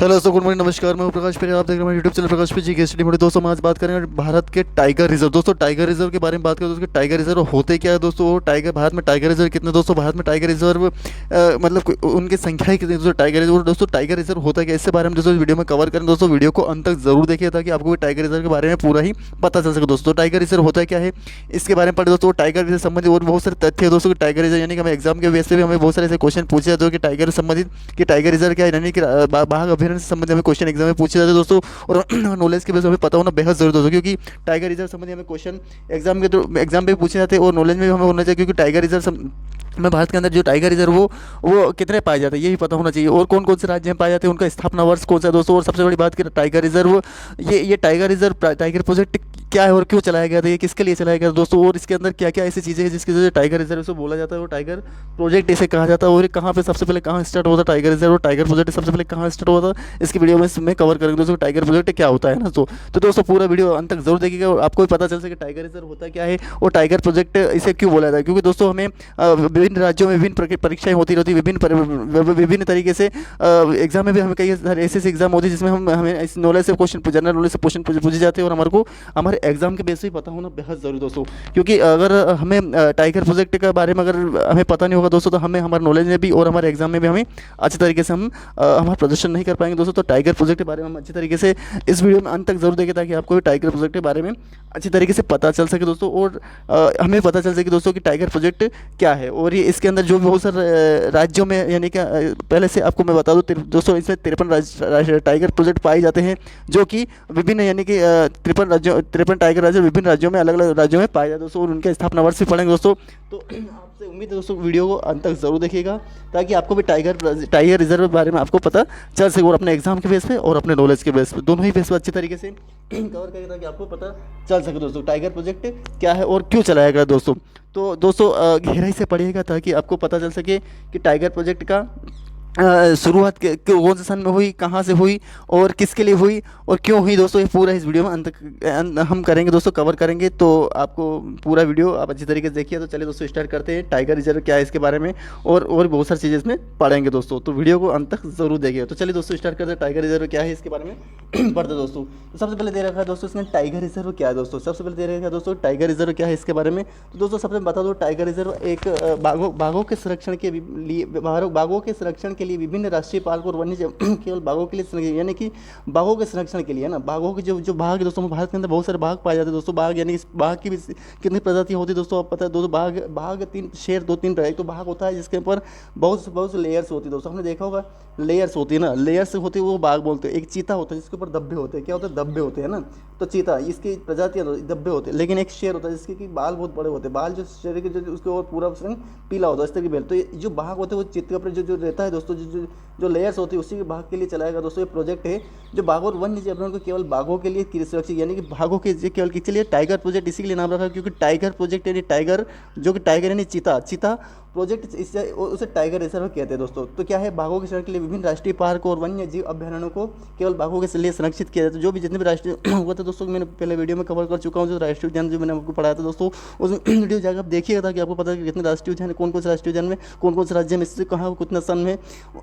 Hello दोस्तों, good morning, नमस्कार। मैं हूं प्रकाश पेरे, आप देख रहे हैं यूट्यूब चैनल प्रकाश पे जी के स्टडी मोड। दोस्तों हम आज बात करेंगे भारत के टाइगर रिजर्व। दोस्तों टाइगर रिजर्व के बारे में बात करें दोस्तों, टाइगर रिजर्व होते क्या है दोस्तों। वो टाइगर भारत में टाइगर रिजर्व कितने दोस्तों, भारत में टाइगर रिजर्व मतलब उनकी संख्या कितनी दोस्तों, टाइगर रिजर्व। दोस्तों टाइगर रिजर्व होता क्या है, इससे बारे में दोस्तों वीडियो में कवर करें। दोस्तों वीडियो को अंत तक जरूर देखिए ताकि आपको भी टाइगर रिजर्व के बारे में पूरा ही पता चल सके। दोस्तों टाइगर रिजर्व होता क्या है इसके बारे में पढ़े दोस्तों। टाइगर से संबंधित और बहुत सारे तथ्य है दोस्तों। टाइगर रिजर्व यानी कि हमें एग्जाम के बेस पे भी हमें बहुत सारे ऐसे क्वेश्चन पूछे जाते हैं कि टाइगर से संबंधित कि टाइगर रिजर्व क्या है, यानी कि बाघ अभ्यारण्य से संबंधित हमें क्वेश्चन एग्जाम में पूछे जाते हैं दोस्तों। और नॉलेज के बेस हमें पता होना बेहद जरूरी दोस्तों, क्योंकि टाइगर रिजर्व संबंधी हमें क्वेश्चन एग्जाम पे पूछे जाते हैं और नॉलेज में भी हमें होना चाहिए, क्योंकि टाइगर रिजर्व में भारत के अंदर जो टाइगर रिजर्व वो कितने पाए जाते हैं ये भी पता होना चाहिए, और कौन कौन से राज्य में पाए जाते हैं, उनका स्थापना वर्ष कौन सा है दोस्तों। और सबसे बड़ी बात करें टाइगर रिजर्व, ये टाइगर रिजर्व टाइगर प्रोजेक्ट क्या है और क्यों चलाया गया था, ये किसके लिए चलाया गया था दोस्तों, और इसके अंदर क्या क्या ऐसी चीज़ें हैं जिसकी वजह से टाइगर रिजर्व से बोला जाता है, वो टाइगर प्रोजेक्ट इसे कहा जाता है। और कहाँ पे सबसे पहले कहाँ स्टार्ट हुआ था टाइगर रिजर्व, और टाइगर प्रोजेक्ट सबसे पहले कहाँ स्टार्ट हुआ था, इसकी वीडियो में कवर करेंगे दोस्तों। टाइगर प्रोजेक्ट क्या होता है ना, तो दोस्तों पूरा वीडियो अंत तक जरूर देखिएगा और आपको भी पता चल सके टाइगर रिजर्व होता क्या है और टाइगर प्रोजेक्ट इसे क्यों बोला जाता है। क्योंकि दोस्तों हमें विभिन्न राज्यों में विभिन्न परीक्षाएं होती रहती, विभिन्न तरीके से एग्जाम में भी हमें कई ऐसे एग्जाम होती है जिसमें हमें इस नॉलेज से क्वेश्चन, जनरल नॉलेज से क्वेश्चन पूछे जाते हैं, और हमारे को हमारे एग्जाम के बेस पे पता होना बेहद ज़रूरी दोस्तों। क्योंकि अगर हमें टाइगर प्रोजेक्ट के बारे में अगर हमें पता नहीं होगा दोस्तों, तो हमें हमारे नॉलेज में भी और हमारे एग्जाम में भी हमें अच्छे तरीके से हम हमारा प्रदर्शन नहीं कर पाएंगे दोस्तों। तो टाइगर प्रोजेक्ट के बारे में हम अच्छी तरीके से इस वीडियो में अंत तक जरूर देखें ताकि आपको भी टाइगर प्रोजेक्ट के बारे में अच्छी तरीके से पता चल सके दोस्तों, और हमें पता चल सके दोस्तों कि टाइगर प्रोजेक्ट क्या है। और ये इसके अंदर जो बहुत सारे राज्यों में, यानी कि पहले से आपको मैं बता दूं दोस्तों, इसमें 53 टाइगर प्रोजेक्ट पाए जाते हैं, जो कि विभिन्न यानी कि 53 टाइगर राज्य विभिन्न राज्यों में, अलग अलग राज्यों में पाए जाते हैं दोस्तों, और उनके स्थापना वर्ष भी पढ़ेंगे दोस्तों। तो आपसे उम्मीद है दोस्तों वीडियो को अंत तक जरूर देखिएगा ताकि आपको भी टाइगर रिजर्व के बारे में आपको पता चल सके, और अपने एग्जाम के बेस पे और अपने नॉलेज के बेस पे, दोनों ही बेस पे अच्छी तरीके से कवर करें ताकि आपको पता चल सके दोस्तों टाइगर प्रोजेक्ट क्या है और क्यों चलाया गया दोस्तों। तो दोस्तों गहराई से पढ़िएगा ताकि आपको पता चल सके कि टाइगर प्रोजेक्ट का शुरुआत कौन से सन में हुई, कहाँ से हुई और किसके लिए हुई और क्यों हुई दोस्तों। ये पूरा इस वीडियो में हम करेंगे दोस्तों, कवर करेंगे। तो आपको पूरा वीडियो आप अच्छी तरीके से देखिए। तो चलिए दोस्तों स्टार्ट करते हैं। टाइगर रिजर्व क्या है इसके बारे में और बहुत सारी चीज़ें इसमें पढ़ेंगे दोस्तों, तो वीडियो को अंत तक जरूर देखिए। तो चलिए दोस्तों स्टार्ट करते हैं। टाइगर रिजर्व क्या है इसके बारे में पढ़ते दोस्तों। तो सबसे पहले दे रखा है दोस्तों इसमें टाइगर रिजर्व क्या है दोस्तों। सबसे पहले दे रखा है दोस्तों टाइगर रिजर्व क्या है इसके बारे में। तो दोस्तों सबसे बता दो, टाइगर रिजर्व एक बाघों के संरक्षण के लिए, बाघों के संरक्षण के लिए विभिन्न राष्ट्रीय पार्क और वन्य केवल बाघों के लिए, यानी कि बाघों के संरक्षण के लिए है ना। बाघों के जो बाघ है दोस्तों, भारत के अंदर बहुत सारे बाघ पाए जाते हैं दोस्तों। बाघ यानी कि बाघ की भी कितनी प्रजातियाँ होती है दोस्तों, आप पता है दोस्तों। बाघ 3 शेर 2-3 एक तो बाघ होता है जिसके ऊपर बहुत लेयर्स होती है दोस्तों। हमने देखा होगा लेयर्स होती है ना, लेयर्स होती है वो बाघ बोलते हैं। एक चीता होता है जिसके ऊपर धब्बे होते हैं, क्या होते हैं, धब्बे होते हैं ना। तो चीता इसकी प्रजातियाँ धब्बे होते हैं। लेकिन एक शेर होता है जिसके कि बाल बहुत बड़े होते हैं, बाल जो शेर के जो उसके और पूरा रंग पीला होता है, इस तरह की बेल। तो जो बाघ होते हैं वो चीते के ऊपर जो रहता है दोस्तों, जो लेयर्स होती है उसी के बाघ के लिए चलाएगा दोस्तों। ये प्रोजेक्ट है जो बाघ और वन्य जीव को केवल बाघों के लिए सुरक्षित, यानी कि बाघों के केवल किसके लिए, टाइगर प्रोजेक्ट इसी के लिए नाम रखा है। क्योंकि टाइगर प्रोजेक्ट यानी टाइगर, जो कि टाइगर यानी चीता प्रोजेक्ट, इससे उसे टाइगर रिजर्व कहते हैं दोस्तों। तो क्या है, बाघों के संरक्षण के लिए विभिन्न राष्ट्रीय पार्क और वन्य जीव अभ्यारण्यों को केवल बाघों के लिए संरक्षित किया जाता है। जो भी जितने भी राष्ट्रीय हुआ था दोस्तों, मैंने पहले वीडियो में कवर कर चुका हूँ। जो राष्ट्रीय उद्यान जो मैंने आपको पढ़ाया था दोस्तों, उस वीडियो जाकर आप देखिएगा ताकि आपको पता है कि कितने राष्ट्रीय उद्यान, कौन कौन से राष्ट्रीय उद्यान में कौन कौन से राज्य में इससे कहाँ कितना सन में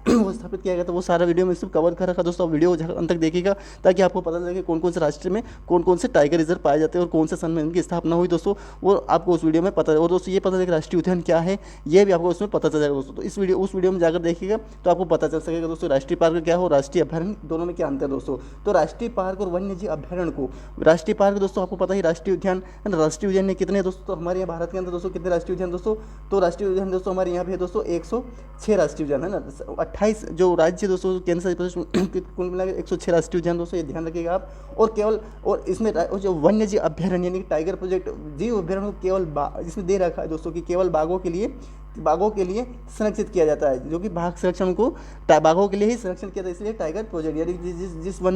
वो स्थापित किया गया था, वो सारा वीडियो में इसमें कवर कर रखा दोस्तों। वीडियो अंत तक देखिएगा ताकि आपको पता चले कौन कौन से राष्ट्र में कौन कौन से टाइगर रिजर्व पाए जाते हैं और कौन से सन में इनकी स्थापना हुई दोस्तों, वो आपको उस वीडियो में पता है। और दोस्तों ये पता चले कि राष्ट्रीय उद्यान क्या है, ये भी आपको उसमें पता चल जाएगा दोस्तों। तो उस वीडियो में जाकर देखिएगा तो आपको पता चल सकेगा दोस्तों राष्ट्रीय पार्क क्या हो, राष्ट्रीय अभ्यारण्य, दोनों में क्या अंतर है दोस्तों। तो राष्ट्रीय पार्क और वन्य जीव अभ्यारण्य को, राष्ट्रीय पार्क दोस्तों आपको पता ही, राष्ट्रीय उद्यान, राष्ट्रीय उद्यान में कितने दोस्तों, तो हमारे यहाँ भारत के अंदर दोस्तों कितने राष्ट्रीय उद्यान दोस्तों। तो राष्ट्रीय उद्यान दोस्तों हमारे यहाँ पे है दोस्तों 106 राष्ट्रीय उद्यान है ना। 28 जो राज्य दोस्तों केंद्र शासित प्रदेश, कुल मिला 106 राष्ट्रीय उद्यान दोस्तों, ये ध्यान रखिएगा आप। और केवल और इसमें जो वन्य जीव अभ्यारण्य यानी कि टाइगर प्रोजेक्ट जीव अभ्यारण्य को केवल इसमें दे रखा है दोस्तों कि केवल बाघों के लिए संरक्षित किया जाता है, जो कि बाघ संरक्षण को बाघों के लिए ही संरक्षण किया जाता है। इसलिए टाइगर प्रोजेक्ट यानी जिस वन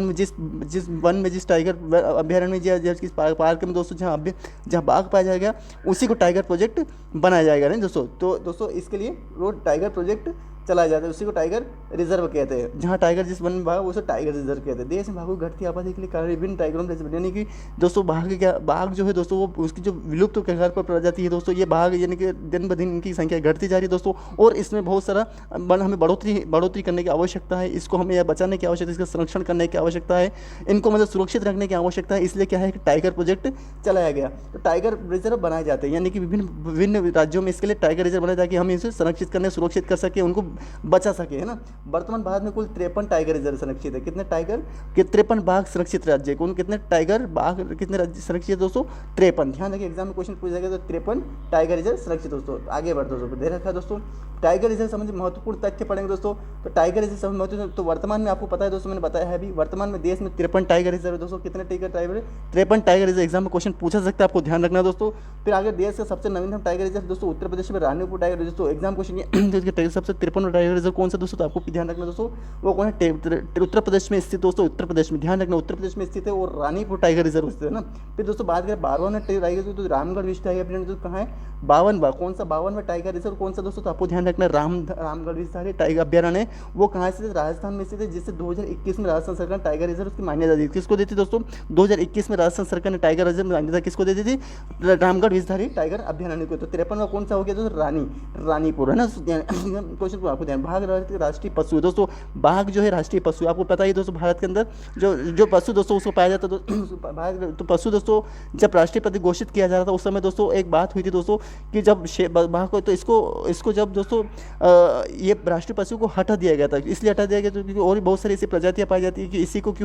में जिस टाइगर अभ्यारण्य में जिस पार्क में दोस्तों जहाँ बाघ पाया जाएगा उसी को टाइगर प्रोजेक्ट बनाया जाएगा नहीं दोस्तों। तो दोस्तों इसके लिए वो टाइगर प्रोजेक्ट चला जाता है, उसी को टाइगर रिजर्व कहते हैं। जहाँ टाइगर जिस वन में भागा उसे टाइगर रिजर्व कहते हैं। देश में बाघों की घटती आबादी के लिए कारण विभिन्न टाइगरों में, यानी कि दोस्तों बाघ जो है दोस्तों वो उसकी जो विलुप्त के घर पर प्रजाति है दोस्तों, ये बाघ यानी कि दिन ब दिन इनकी संख्या घटती जा रही है दोस्तों। और इसमें बहुत सारा हमें बढ़ोतरी करने की आवश्यकता है, इसको हमें यह बचाने की आवश्यकता है, इसका संरक्षण करने की आवश्यकता है, इनको मतलब सुरक्षित रखने की आवश्यकता है। इसलिए क्या है कि टाइगर प्रोजेक्ट चलाया गया। तो टाइगर रिजर्व बनाए जाते हैं, यानी कि विभिन्न विभिन्न राज्यों में इसके लिए टाइगर रिजर्व बनाए ताकि हम इसे संरक्षित करने सुरक्षित कर सके, उनको बचा सके, है ना। वर्तमान भारत में कुल 53 टाइगर रिजर्व संरक्षित है। कितने टाइगर के 53 बाघ सुरक्षित राज्य, कौन कितने टाइगर बाघ कितने राज्य संरक्षित है दोस्तों? 53। ध्यान रखिए एग्जाम में क्वेश्चन पूछा जाएगा तो 53 टाइगर रिजर्व सुरक्षित दोस्तों। आगे बढ़ते दोस्तों, दे रखा है दोस्तों टाइगर रिजर्व संबंधी महत्वपूर्ण तथ्य पढ़ेंगे दोस्तों। तो टाइगर रिजर्व संबंधी महत्वपूर्ण, तो वर्तमान में आपको पता है दोस्तों, मैंने बताया है अभी, वर्तमान में देश में 53 टाइगर रिजर्व है दोस्तों। कितने टाइगर 53 टाइगर रिजर्व एग्जाम में क्वेश्चन पूछा सकता है, आपको ध्यान रखना है दोस्तों। फिर आगे देश का सबसे नवीनतम टाइगर रिजर्व दोस्तों उत्तर प्रदेश में रानीपुर टाइगर रिजर्व। तो एग्जाम क्वेश्चन ये सबसे 53 टाइगर रिजर्व कौन सा दोस्तों, तो आपको ध्यान रखना दोस्तों वो कौन है? उत्तर प्रदेश में स्थित दोस्तों, उत्तर प्रदेश में ध्यान रखना, उत्तर प्रदेश में स्थित है और रानीपुर टाइगर रिजर्व स्थित है ना। फिर दोस्तों बात करें 52वां टाइगर रिजर्व, तो रामगढ़ विश्व टाइगर अभयारण्य कहाँ है? 52वां, कौन सा 52वां टाइगर रिजर्व कौन सा दोस्तों, तो आपको ध्यान रखना रामगढ़ विश्व टाइगर अभयारण्य वो कहाँ स्थित है? राजस्थान में स्थित है, जिससे 2021 में राजस्थान सरकार ने टाइगर रिजर्व की मान्यता दी। किसको दी थी दोस्तों? 2021 में राजस्थान सरकार ने टाइगर रिजर्व की मान्यता किसको दे दी थी? रामगढ़ विषधारी टाइगर अभयारण्य को। तो 53वां कौन सा हो गया दोस्तों? रानीपुर, है ना। क्वेश्चन को आपको ध्यान, बाघ राष्ट्रीय पशु है दोस्तों। बाघ जो है राष्ट्रीय पशु, आपको पता ही दोस्तों भारत के अंदर जो पशु दोस्तों उसको पाया जाता है तो पशु दोस्तों जब राष्ट्रीय पशु घोषित किया जा रहा था उस समय दोस्तों एक बात हुई थी दोस्तों कि जब बाघ को, तो इसको जब दोस्तों ये राष्ट्रीय पशु को हटा दिया गया था। इसलिए हटा दिया गया था क्योंकि और भी बहुत सारी ऐसी प्रजातियाँ पाई जाती है कि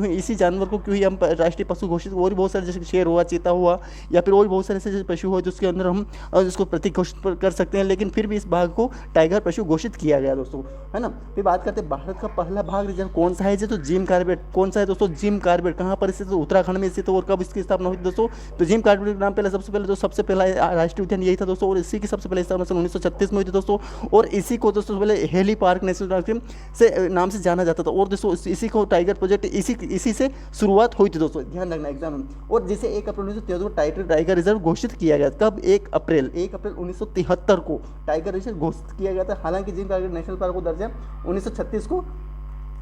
इसी जानवर को क्यों ही हम राष्ट्रीय पशु घोषित, और भी बहुत सारे जैसे शेर हुआ, चीता हुआ, या फिर और भी बहुत सारे ऐसे पशु हुआ जिसके अंदर हम इसको प्रतीक घोषित कर सकते हैं, लेकिन फिर भी इस बाघ को टाइगर पशु घोषित किया गया दोस्तों, है ना। फिर बात करते हैं भारत का पहला बाघ रिजर्व कौन सा है? तो जिम कॉर्बेट। कौन सा है दोस्तों? Jim Corbett. कहाँ पर स्थित? उत्तराखंड में स्थित। और कब इसकी स्थापना हुई दोस्तों? तो जिम कॉर्बेट के नाम पहले सबसे पहला राष्ट्रीय उद्यान यही था दोस्तों, और इसी की सबसे पहले स्थापना 1936 में हुई थी दोस्तों। और इसी को दोस्तों पहले हेली पार्क नेशनल पार्क से नाम से जाना जाता था। और दोस्तों इसी को टाइगर प्रोजेक्ट इसी से शुरुआत हुई थी दोस्तों, ध्यान रखना एग्जाम में। और जिसे 1 अप्रैल 1973 को टाइगर रिजर्व घोषित किया गया। कब? 1 अप्रैल 1973 को टाइगर रिजर्व घोषित किया गया था। हालांकि जिम कॉर्बेट नेशनल पार्क को दर्जा 1936 को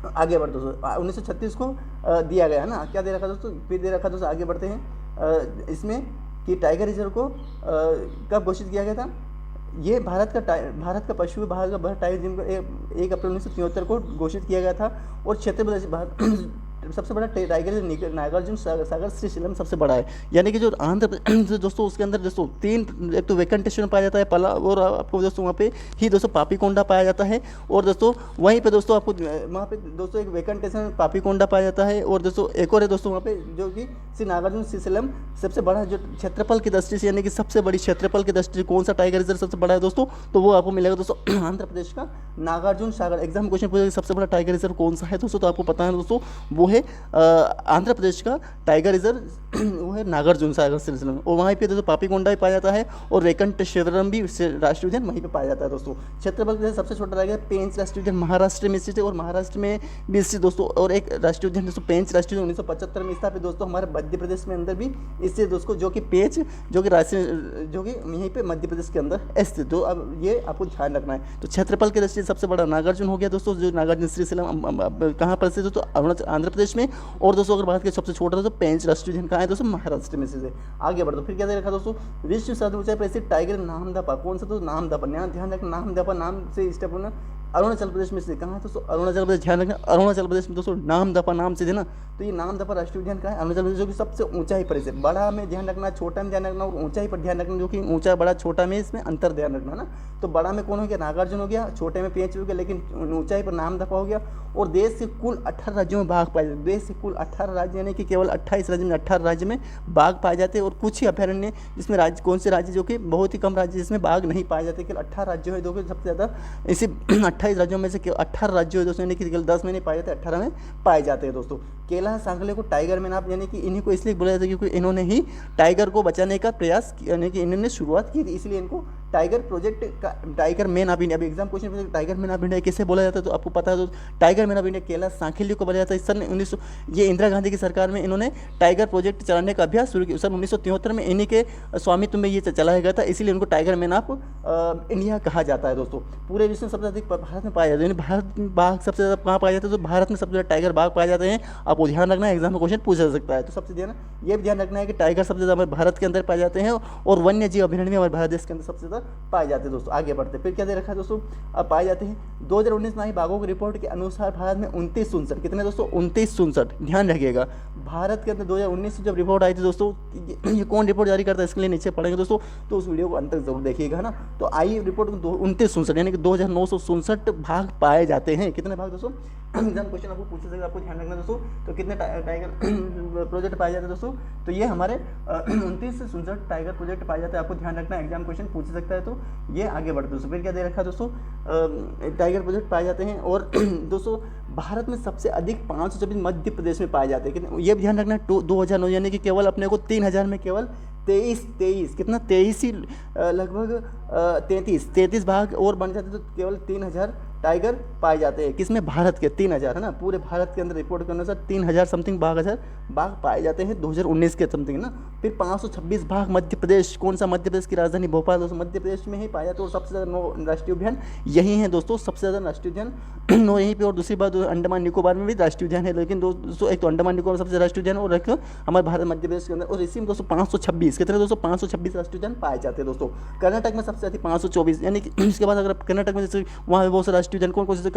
आगे बढ़ते दोस्तों 1936 को दिया गया है ना। क्या दे रखा दोस्तों? फिर दे रखा दोस्तों, आगे बढ़ते हैं इसमें कि टाइगर रिजर्व को कब घोषित किया गया था? ये भारत का पशु है, भारत का टाइगर जिम को 1 अप्रैल 1973 को घोषित किया गया था। और क्षेत्र सबसे बड़ा टाइगर नागार्जुन सागर श्रीशैलम सबसे बड़ा है, यानी कि जो आंध्र प्रदेश दोस्तों उसके अंदर दोस्तों 3, एक तो वेंकटेश्वर पाया जाता है पला, और आपको दोस्तों वहाँ पे ही दोस्तों पापीकोंडा पाया जाता है। और दोस्तों वहीं पे दोस्तों आपको वहाँ पे दोस्तों एक वेंकटेश्वर पापीकोंडा पाया जाता है। और दोस्तों एक और है दोस्तों वहाँ पे जो कि श्री नागार्जुन श्रीशैलम सबसे बड़ा जो क्षेत्रफल की दृष्टि से, यानी कि सबसे बड़ी क्षेत्रफल की दृष्टि से कौन सा टाइगर रिजर्व सबसे बड़ा है दोस्तों? तो वो आपको मिलेगा दोस्तों आंध्र प्रदेश का नागार्जुन सागर। एग्जाम क्वेश्चन पूछेगा सबसे बड़ा टाइगर रिजर्व कौन सा है दोस्तों, तो आपको पता है दोस्तों वो है आंध्र प्रदेश का टाइगर रिजर्व वो है नागार्जुन सागर श्रीशैलम। और वहीं पे दोस्तों पापीकोंडा भी पाया जाता है और वेंकटेश्वरम भी राष्ट्रीय उद्यान वहीं पे पाया जाता है दोस्तों। क्षेत्रफल के सबसे छोटा टाइगर पेंच राष्ट्रीय उद्यान महाराष्ट्र में स्थित है, और महाराष्ट्र में भी स्थित दोस्तों। और एक राष्ट्रीय उद्यान दोस्तों पेंच राष्ट्रीय उद्यान 1975 में स्थापित दोस्तों हमारे मध्य प्रदेश में अंदर भी स्थित दोस्तों, जो कि पेंच जो कि यहीं पे मध्य प्रदेश के अंदर स्थित। तो अब ये आपको ध्यान रखना है। तो क्षेत्रफल की दृष्टि से सबसे बड़ा नागार्जुन हो गया दोस्तों, जो नागार्जुन श्रीशैलम कहाँ पर स्थित है? तो अरुणाचल आंध्र प्रदेश में। और दोस्तों अगर बात करें सबसे छोटा दोस्तों पेंच राष्ट्रीय उद्यान कहाँ है दोस्तों? महाराष्ट्र में से। आगे बढ़ो, फिर क्या दे रखा दोस्तों? विश्व सर्वाधिक ऊंचाई पर स्थित टाइगर नामदफा। कौन सा दोस्तों? नामदफा। ध्यान रखना नामदफा नाम से स्टेप होना अरुणाचल प्रदेश में से। कहाँ है दोस्तों? अरुणाचल प्रदेश। ध्यान रखना अरुणाचल प्रदेश में दोस्तों नामदफा नाम से ना। तो ये नामदफा राष्ट्रीय उद्यान कहाँ है? अरुणाचल प्रदेश, जो कि सबसे ऊंचाई पर है। बड़ा में ध्यान रखना, छोटा में ध्यान रखना, और ऊंचाई पर ध्यान रखना, जो कि ऊंचा बड़ा छोटा में इसमें अंतर ध्यान रखना ना। तो बड़ा में कौन हो गया? नागार्जुन हो गया, छोटे में पेंच हो गया, लेकिन ऊंचाई पर नामदफा हो गया। और देश के कुल 18 राज्यों में बाघ पाए जाते। देश के कुल 18 राज्य, यानी कि केवल 28 राज्य में 18 राज्य में बाघ पाए जाते हैं। और कुछ ही अभयारण्य जिसमें राज्य, कौन से राज्य, जो कि बहुत ही कम राज्य जिसमें बाघ नहीं पाए जाते। केवल 18 राज्यों है जो कि सबसे ज़्यादा, इसी 28 राज्यों में से केवल 18 राज्यों है दोस्तों, यानी कि केवल 10 में नहीं पाए जाते, 18 में पाए जाते हैं दोस्तों। केला सांगले को टाइगर मैन आप, यानी कि इन्हीं को इसलिए बोला जाता है क्योंकि इन्होंने ही टाइगर को बचाने का प्रयास, यानी कि इन्होंने शुरुआत की थी, इसलिए इनको टाइगर प्रोजेक्ट का टाइगर मैन ऑफ इंडिया, अभी exam question tiger man of India किसे बोला जाता है तो आपको पता है, तो tiger man of India Kailash Sankhala को बोला जाता है। सन 1900 ये इंदिरा गांधी की सरकार में इन्होंने टाइगर प्रोजेक्ट चलाने का अभ्यास शुरू किया। सन 1973 में इन्हीं के स्वामित्व में ये चलाया गया था, इसीलिए उनको टाइगर मैन ऑफ इंडिया कहा जाता है दोस्तों। पूरे विश्व में सबसे अधिक भारत में पाया जाता है, यानी भारत में बाघ सबसे ज़्यादा कहाँ पाया जाता है, तो भारत में सबसे ज़्यादा टाइगर बाघ पाए जाते हैं। आपको ध्यान रखना है, एग्जाम में क्वेश्चन पूछा जा सकता है, तो सबसे ये भी ध्यान रखना है कि टाइगर सबसे ज़्यादा हमारे भारत के अंदर पाए जाते हैं और वन्य जीव अभयारण्य में हमारे भारत देश के अंदर सबसे ज़्यादा पाए जाते हैं दोस्तों। आगे बढ़ते फिर क्या दे रखा है दोस्तों, अब पाए जाते हैं 2019 में आई बाघों की रिपोर्ट के अनुसार भारत में 29 कितने दोस्तों 29 ध्यान रखिएगा। भारत के अंदर 2019 से जब रिपोर्ट आई थी दोस्तों, ये कौन रिपोर्ट जारी करता है इसके लिए नीचे पढ़ेंगे दोस्तों, तो उस वीडियो को अंत तक जरूर देखिएगा, है ना। तो आई रिपोर्ट 29 यानी कि 2967 भाग पाए जाते हैं। कितने भाग दोस्तों, एग्जाम क्वेश्चन आपको पूछ सकते, आपको ध्यान रखना दोस्तों। तो कितने टाइगर प्रोजेक्ट पाए जाते हैं दोस्तों, तो ये हमारे 29 टाइगर प्रोजेक्ट पाए जाते हैं, आपको ध्यान रखना, एग्जाम क्वेश्चन पूछ सकता है। तो ये आगे बढ़ते दोस्तों, फिर क्या दे रखा है दोस्तों, टाइगर प्रोजेक्ट पाए जाते हैं। और दोस्तों भारत में सबसे अधिक 524 मध्य प्रदेश में पाए जाते हैं। कितने ये भी ध्यान रखना, 2009 यानी कि केवल अपने को 3000 में केवल 23 कितना 23 ही लगभग 33 भाग और बन जाते, तो केवल 3000 टाइगर पाए जाते हैं। किसमें, भारत के 3000, है ना, पूरे भारत के अंदर रिपोर्ट के अनुसार 3000 समथिंग बाघ पाए जाते हैं 2019 के समथिंग ना। फिर 526 बाघ मध्य प्रदेश, कौन सा, मध्य प्रदेश की राजधानी भोपाल दोस्तों, मध्य प्रदेश में ही पाया जाता है। और सबसे ज़्यादा 9 राष्ट्रीय उद्यान यही है दोस्तों, सबसे ज़्यादा राष्ट्रीय उद्यान 9 यहीं पे। और दूसरी बात अंडमान निकोबार में भी राष्ट्रीय उद्यान है, लेकिन दोस्तों एक तो अंडमान निकोबार सबसे राष्ट्रीय उद्यान और एक हमारे भारत मध्य प्रदेश के अंदर। और इसी में दोस्तों 526 कितने दोस्तों 526 राष्ट्रीय उद्यान पाए जाते हैं दोस्तों। कर्नाटक में सबसे अधिक 524, यानी कि इसके बाद अगर कर्नाटक में जैसे वहाँ बहुत से राष्ट्रीय उद्यान कौन से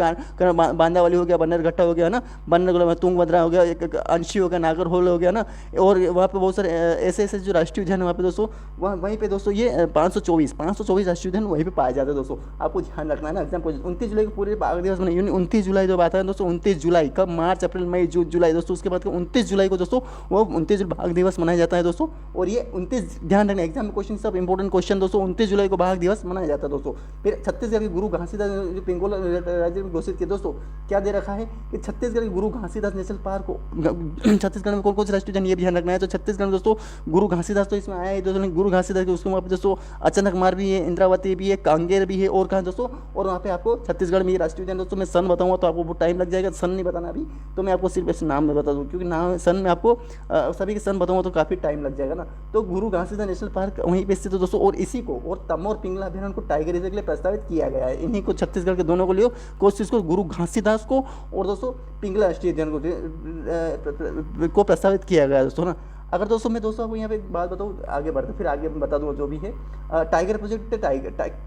बांदावली हो गया, बन्नरघट्टा हो गया, है ना, बन्नर तुंगभद्रा हो गया, एक अंशी हो गया, नागरहोल हो गया ना। और वहाँ पे बहुत सारे ऐसे जो राष्ट्रीय उद्यान है वहाँ पे दोस्तों, वहीं पे दोस्तों ये 524 राष्ट्रीय उद्यान वहीं पे पाए जाते हैं दोस्तों। आपको ध्यान रखना है ना, एग्जाम 29 जुलाई को पूरे बाघ दिवस मनाइए। 29 जुलाई जो बात है दोस्तों, 29 जुलाई कब, मार्च अप्रैल मई जून जुलाई दोस्तों, उसके बाद 29 जुलाई को दोस्तों वो 29 बाघ दिवस मनाया जाता है दोस्तों। और ये 29 ध्यान रखना, एग्जाम में क्वेश्चन सब इंपॉर्टेंट क्वेश्चन दोस्तों, 29 जुलाई को बाघ दिवस मनाया जाता है दोस्तों। फिर छत्तीसगढ़ के गुरु घासीदास जो पिंगोला राज्य में घोषित किया दोस्तों, क्या दे रखा है कि छत्तीसगढ़ के गुरु घासीदास नेशनल पार्क को, छत्तीसगढ़ में कौन से राष्ट्रीय उद्यान ये भी ध्यान रखना है। तो छत्तीसगढ़ में दोस्तों गुरु घासीदास तो इसमें आया है दोस्तों, गुरु घासीदास के उसके वहाँ पे दोस्तों अचानक मार भी है, इंद्रावती भी है, कांगेर भी है, और कहाँ दोस्तों, और वहाँ पे आपको छत्तीसगढ़ में ये राष्ट्रीय उद्यान दोस्तों मैं सन बताऊंगा तो आपको बहुत टाइम लग जाएगा, सन नहीं बताना अभी, तो मैं आपको सिर्फ ऐसे नाम में बता दूँ, क्योंकि नाम सन में आपको सभी के सन बताऊंगा तो काफ़ी टाइम लग जाएगा ना। तो गुरु घासीदास नेशनल पार्क वहीं पे स्थित है दोस्तों। और इसी को और तमोर पिंगला अभयारण्य को टाइगर रिजर्व के लिए प्रस्तावित किया गया है। इन्हीं को छत्तीसगढ़ के दोनों को लियो, कोशिश को गुरु घासीदास को और दोस्तों पिंगला राष्ट्रीय उद्यान को प्रस्तावित किया गया है दोस्तों ना। अगर दोस्तों मैं दोस्तों आपको यहाँ पे एक बात बताऊँ, आगे बढ़ते फिर आगे बता दूँ जो भी है। टाइगर प्रोजेक्ट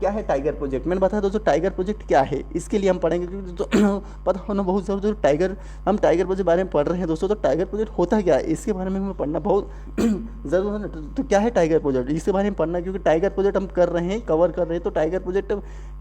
क्या है टाइगर प्रोजेक्ट, मैंने बताया दोस्तों टाइगर प्रोजेक्ट क्या है, इसके लिए हम पढ़ेंगे क्योंकि तो पता होना बहुत ज़रूरी है। टाइगर हम टाइगर प्रोजेक्ट बारे में पढ़ रहे हैं दोस्तों, तो टाइगर प्रोजेक्ट होता क्या है इसके बारे में हमें पढ़ना बहुत ज़रूर है ना। तो क्या है टाइगर प्रोजेक्ट, इसके बारे में पढ़ना, क्योंकि टाइगर प्रोजेक्ट हम कर रहे हैं, कवर कर रहे हैं। तो टाइगर प्रोजेक्ट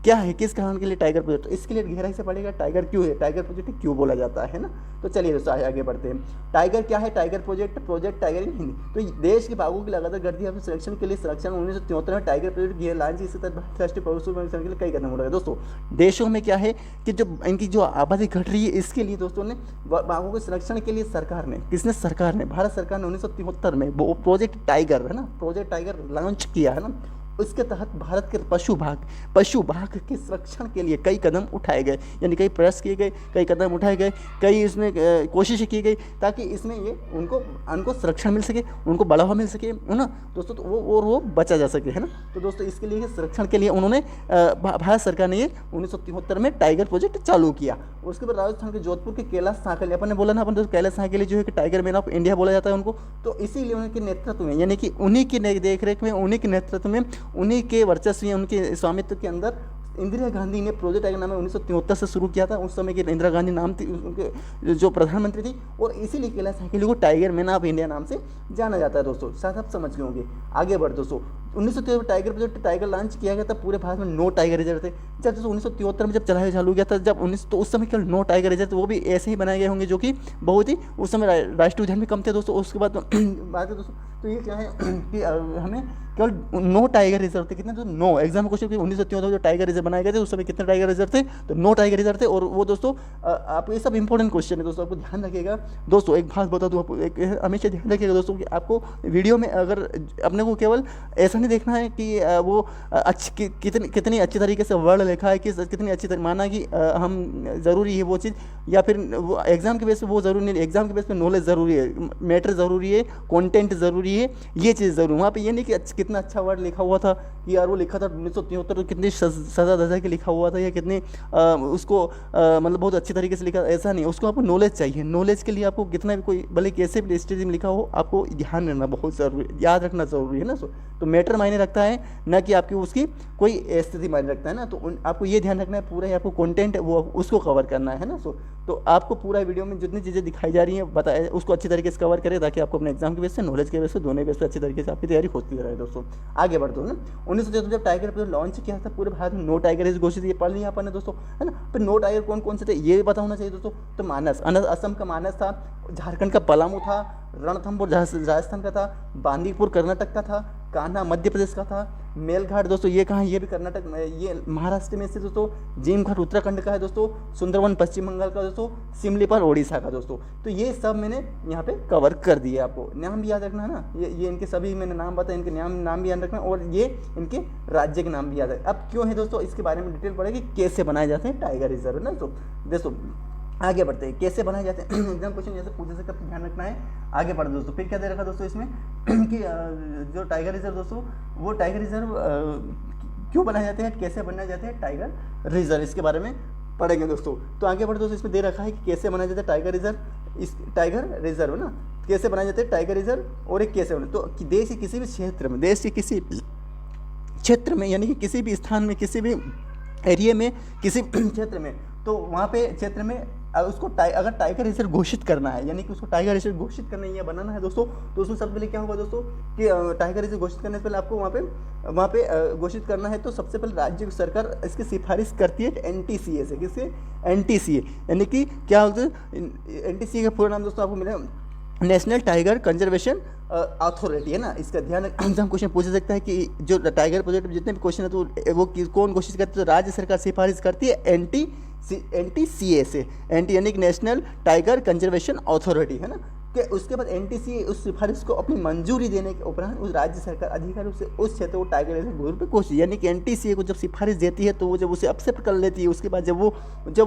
क्या है, किस कारण के लिए टाइगर प्रोजेक्ट, इसके लिए गहराई से पढ़ेगा टाइगर क्यों है, टाइगर प्रोजेक्ट क्यों बोला जाता है ना। तो चलिए दोस्तों आगे बढ़ते हैं। टाइगर क्या है, tiger project tiger in Hindi. तो देश के बाघों की लगातार गिरती है संरक्षण के लिए संरक्षण 1973 में टाइगर प्रोजेक्ट किया लॉन्च, इसी तरह राष्ट्रीय पशु संरक्षण के लिए कई कदम उठाए दोस्तों। देशों में क्या है कि जो इनकी जो आबादी घट रही है, इसके लिए दोस्तों ने बाघों के संरक्षण के लिए सरकार ने भारत सरकार ने 1973 में वो प्रोजेक्ट टाइगर है ना, प्रोजेक्ट टाइगर लॉन्च किया है ना। उसके तहत भारत के पशु बाघ के संरक्षण के लिए कई कदम उठाए गए, यानी कई प्रयास किए गए, कई कदम उठाए गए, कई इसमें कोशिशें की गई ताकि इसमें ये उनको संरक्षण मिल सके, उनको बढ़ावा मिल सके, है ना दोस्तों। तो वो बचा जा सके, है ना। तो दोस्तों इसके लिए संरक्षण के लिए उन्होंने भारत सरकार ने ये 1973 में टाइगर प्रोजेक्ट चालू किया। उसके बाद राजस्थान के जोधपुर के कैलाश सांकलिया, अपन ने बोला ना, अपन दोस्तों कैलाश सांकलिया जो है कि टाइगर मैन ऑफ इंडिया बोला जाता है उनको। तो इसीलिए उनके नेतृत्व में, यानी कि उन्हीं की देखरेख में, उन्हीं के नेतृत्व में, उन्हीं के वर्चस्व में, उनके स्वामित्व के अंदर इंदिरा गांधी ने प्रोजेक्ट टाइगर नाम 1973 से शुरू किया था। उस समय की इंदिरा गांधी नाम थी उनके जो प्रधानमंत्री थी, और इसीलिए कैलाश सांकलिया को टाइगर मैन ऑफ इंडिया नाम से जाना जाता है दोस्तों। शायद आप समझ गए होंगे। आगे बढ़ दोस्तों, 1973 में टाइगर प्रोजेक्ट टाइगर लॉन्च किया गया था। पूरे भारत में 9 टाइगर रिजर्व थे। जब 1973 में जब चलाया चालू किया था, तो उस समय केवल 9 टाइगर रिजर्व थे, वो भी ऐसे ही बनाए गए होंगे जो कि बहुत ही उस समय राष्ट्रीय उद्यान भी कम थे दोस्तों। उसके बाद बात है दोस्तों, तो ये क्या है कि हमें केवल 9 टाइगर रिजर्व थे। कितने तो 9, एग्जाम क्वेश्चन 1973 जो टाइगर रिजर्व बनाए गए थे उस समय कितने टाइगर रिजर्व थे, तो 9 टाइगर रिजर्व थे। और वो दोस्तों आप ये सब इंपॉर्टेंट क्वेश्चन है दोस्तों, आपको ध्यान रखिएगा दोस्तों। एक बात बता दूँ आपको, हमेशा ध्यान रखिएगा दोस्तों कि आपको वीडियो में अगर अपने को केवल ऐसा नहीं देखना है कि वो अच्छी कितनी अच्छी तरीके से वर्ड लिखा है, कितनी अच्छी तरह माना कि हम ज़रूरी है वो चीज़, या फिर वो एग्ज़ाम के बेस पे वो ज़रूरी नहीं, एग्ज़ाम के बेस पे नॉलेज ज़रूरी है, मैटर ज़रूरी है, कंटेंट ज़रूरी है, ये चीज़ ज़रूर। वहाँ पे ये नहीं कि कितना अच्छा वर्ड लिखा हुआ था कि यार वो लिखा था 1973 कितनी सज़ा दजा के लिखा हुआ था, या कितनी उसको मतलब बहुत अच्छी तरीके से लिखा, ऐसा नहीं। उसको आपको नॉलेज चाहिए, नॉलेज के लिए आपको कितना भी कोई भले कैसे भी स्टेज में लिखा हो, आपको ध्यान रखना बहुत ज़रूरी, याद रखना ज़रूरी है ना। तो मैटर मायने रखता है, ना कि आपकी उसकी कोई स्थिति मायने रखता है ना। तो आपको ये ध्यान रखना है पूरा ही आपको कंटेंट वो उसको कवर करना है ना। तो आपको पूरा वीडियो में जितनी चीज़ें दिखाई जा रही हैं बताए उसको अच्छी तरीके से कवर करें, ताकि आपको अपने एग्जाम के बेस से, नॉलेज के बेस से, दोनों बेस पर अच्छी तरीके से आपकी तैयारी होती रहे दोस्तों। आगे बढ़ते हो ना, 1973 जब टाइगर रिजर्व लॉन्च किया था पूरे भारत में, 9 टाइगर रिजर्व घोषित, ये पढ़ लिया अपन ने दोस्तों, है ना। फिर 9 टाइगर कौन कौन से थे ये पता होना चाहिए दोस्तों। तो मानस असम का मानस था, झारखंड का पलामू था, रणथंभौर राजस्थान का था, बांदीपुर कर्नाटक का था, कान्हा मध्य प्रदेश का था, मेलघाट दोस्तों ये कहाँ है, ये भी कर्नाटक में, ये महाराष्ट्र में से दोस्तों, जिमघाट उत्तराखंड का है दोस्तों, सुंदरवन पश्चिम बंगाल का दोस्तों, सिमलीपाल ओडिशा का दोस्तों। तो ये सब मैंने यहाँ पे कवर कर दिए। आपको नाम भी याद रखना है ना, ये इनके सभी मैंने नाम बताया, इनके नाम भी याद रखना, और ये इनके राज्य के नाम भी याद रखना। अब क्यों है दोस्तों, इसके बारे में डिटेल पढ़ेगी, कैसे बनाए जाते हैं टाइगर रिजर्व ना। तो दोस्तों आगे बढ़ते हैं, कैसे बनाए जाते हैं एग्जाम क्वेश्चन जैसे पूछे से, कब ध्यान रखना है। आगे बढ़ते दोस्तों, फिर क्या दे रखा दोस्तों इसमें कि जो टाइगर रिजर्व दोस्तों, वो टाइगर रिजर्व क्यों बनाए जाते हैं, कैसे बनाए जाते हैं टाइगर रिजर्व, इसके बारे में पढ़ेंगे दोस्तों। तो आगे बढ़ते दोस्तों, इसमें दे रखा है कि कैसे बनाया जाता है टाइगर रिजर्व, इस टाइगर रिजर्व ना, कैसे बनाए जाते हैं टाइगर रिजर्व, और एक कैसे बने। तो देश के किसी भी क्षेत्र में, देश के किसी क्षेत्र में, यानी कि किसी भी स्थान में, किसी भी एरिया में, किसी क्षेत्र में, तो वहाँ पे क्षेत्र में उसको अगर टाइगर रिजर्व घोषित करना है, यानी कि उसको टाइगर रिजर्व घोषित करना है या बनाना है दोस्तों, तो उसमें सबसे पहले क्या होगा दोस्तों कि टाइगर रिजर्व घोषित करने से पहले आपको वहाँ पे घोषित करना है। तो सबसे पहले राज्य सरकार इसकी सिफारिश करती है NTCA से, किससे, NTCA, यानी कि क्या होता है NTCA का पूरा नाम दोस्तों आपको मिलेगा, नेशनल टाइगर कंजर्वेशन अथॉरिटी है ना। इसका ध्यान एग्जाम क्वेश्चन पूछा सकता है कि जो टाइगर प्रोजेक्ट में जितने भी क्वेश्चन है तो वो कौन घोषित करती है, तो राज्य सरकार सिफारिश करती है NTCA से, यानी कि नेशनल टाइगर कंजर्वेशन अथॉरिटी है ना। कि उसके बाद NTCA उस सिफारिश को अपनी मंजूरी देने के उपरांत उस राज्य सरकार अधिकारी रूप से उस क्षेत्र को टाइगर रिजर्व घोषित पे कोशिश, यानी कि NTCA को जब सिफारिश देती है तो वो जब उसे एक्सेप्ट कर लेती है, उसके बाद जब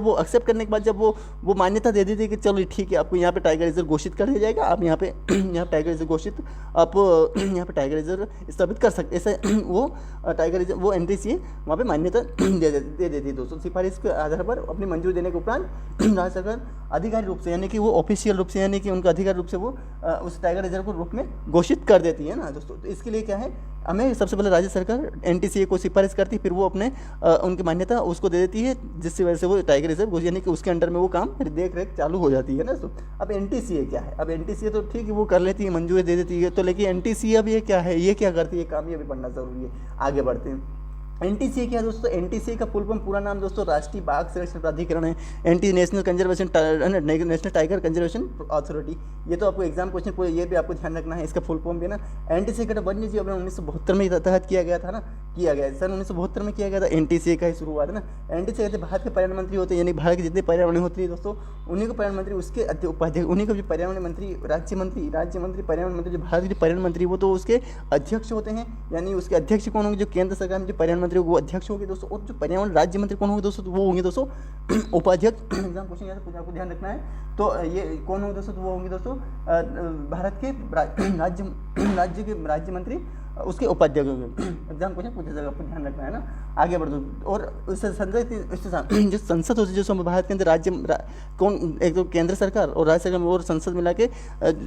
वो एक्सेप्ट करने के बाद जब वो मान्यता दे देती है कि चलो ठीक है आपको यहाँ पे टाइगर रिजर्व घोषित कर दिया जाएगा, आप यहाँ पे टाइगर रिजर्व घोषित, आप यहाँ पे टाइगर रिजर्व स्थापित कर सकते, ऐसा वो टाइगर रिजर्व वो NTCA वहाँ पे मान्यता दे देती है दोस्तों। सिफारिश के आधार पर अपनी मंजूरी देने के उपरांत राज्य सरकार अधिकारी रूप से, यानी कि वो ऑफिशियल रूप से, यानी कि उनका अधिकारी रूप से वो उस टाइगर रिजर्व को रूप में घोषित कर देती है ना दोस्तों। तो इसके लिए क्या है, हमें सबसे पहले राज्य सरकार NTCA को सिफारिश करती है, फिर वो अपने उनकी मान्यता उसको दे देती है, जिसकी वजह से वो टाइगर रिजर्व, यानी कि उसके अंडर में वो काम फिर देख रेख चालू हो जाती है ना। तो अब NTCA क्या है, अब NTCA तो ठीक है वो कर लेती है, मंजूरी दे देती है, तो लेकिन NTCA अब ये क्या है, ये क्या करती है काम, ये भी पढ़ना जरूरी है। आगे बढ़ते हैं, NTCA क्या है दोस्तों, NTCA का फुल फॉर्म पूरा नाम दोस्तों राष्ट्रीय बाघ संरक्षण प्राधिकरण है, नेशनल टाइगर कंजर्वेशन अथॉरिटी। ये तो आपको एग्जाम क्वेश्चन ये भी आपको ध्यान रखना है, इसका फुल फॉर्म भी ना। NTCA का वन्य जीव अपने 1972 में तहत किया गया था ना, किया गया सन 1972 में किया गया था, NTCA का ही शुरुआत है ना। NTCA कहते भारत के पर्यावरण मंत्री होते हैं, यानी भारत के जितने पर्यावरण होती है दोस्तों उन्हीं को पर्यावरण मंत्री, उसके उपाध्यक्ष, उन्हीं को जो पर्यावरण मंत्री, राज्य मंत्री पर्यावरण मंत्री, जो भारत के पर्यावरण मंत्री वो तो उसके अध्यक्ष होते हैं, यानी उसके अध्यक्ष कौन होंगे, जो केंद्र सरकार में जो पर्यावरण मंत्री वो अध्यक्ष होंगे दोस्तों, और जो पर्यावरण राज्य मंत्री कौन होंगे दोस्तों, तो वो होंगे दोस्तों उपाध्यक्ष। एग्जाम क्वेश्चन यहाँ से आपको ध्यान रखना है। तो ये कौन होंगे दोस्तों, तो वो होंगे दोस्तों भारत के राज्य मंत्री, उसके उपाध्यक्ष होंगे। एग्जाम क्वेश्चन पूछा जाएगा, आपको ध्यान रखना है ना। आगे बढ़ दो, और जो संसद होती है जो भारत के अंदर कौन, एक तो केंद्र सरकार और राज्य सरकार और संसद मिला के,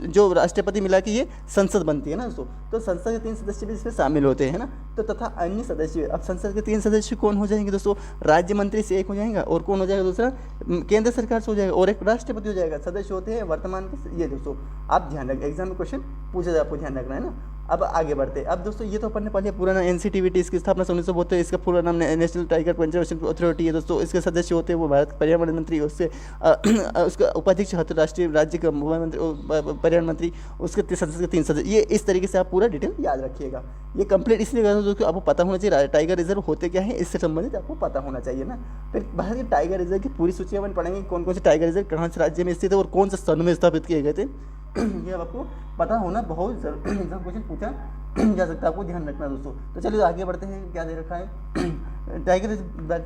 जो राष्ट्रपति मिला के ये संसद बनती है ना दोस्तों। तो संसद के 3 सदस्य भी इसमें शामिल होते हैं ना। तो तथा अन्य सदस्य, अब संसद के 3 सदस्य कौन हो जाएंगे दोस्तों, राज्य मंत्री से एक हो जाएगा, और कौन हो जाएगा दूसरा केंद्र सरकार से हो जाएगा, और एक राष्ट्रपति हो जाएगा। सदस्य होते हैं वर्तमान के ये दोस्तों, आप ध्यान रखें, एग्जाम में क्वेश्चन पूछा जाए, आपको ध्यान रखना है ना। अब आगे बढ़ते, अब दोस्तों ये तो अपन ने पढ़ पूरा ना, NCTVT इसकी स्थापना 1972, इसका पूरा नाम नेशनल टाइगर कंजर्वेशन अथॉरिटी है दोस्तों। इसके सदस्य होते हैं वो भारत पर्यावरण मंत्री, उससे उसका उपाध्यक्ष राष्ट्रीय राज्य का पर्यावरण मंत्री, उसके संसद के 3 सदस्य। ये इस तरीके से आप पूरा डिटेल याद रखिएगा। ये कंप्लीट इसलिए कर दो कि आपको पता होना चाहिए टाइगर रिजर्व होते क्या है, इससे संबंधित आपको पता होना चाहिए ना। फिर भारत के टाइगर रिजर्व की पूरी सूची अपन पढ़ेंगे, कौन कौन से टाइगर रिजर्व कहाँ से राज्य में स्थित है और कौन से सन में स्थापित किए गए थे, ये आपको पता होना बहुत जरूरी। एग्जाम क्वेश्चन पूछा जा सकता है, आपको ध्यान रखना दोस्तों। तो चलिए आगे बढ़ते हैं, क्या दे रखा है टाइगर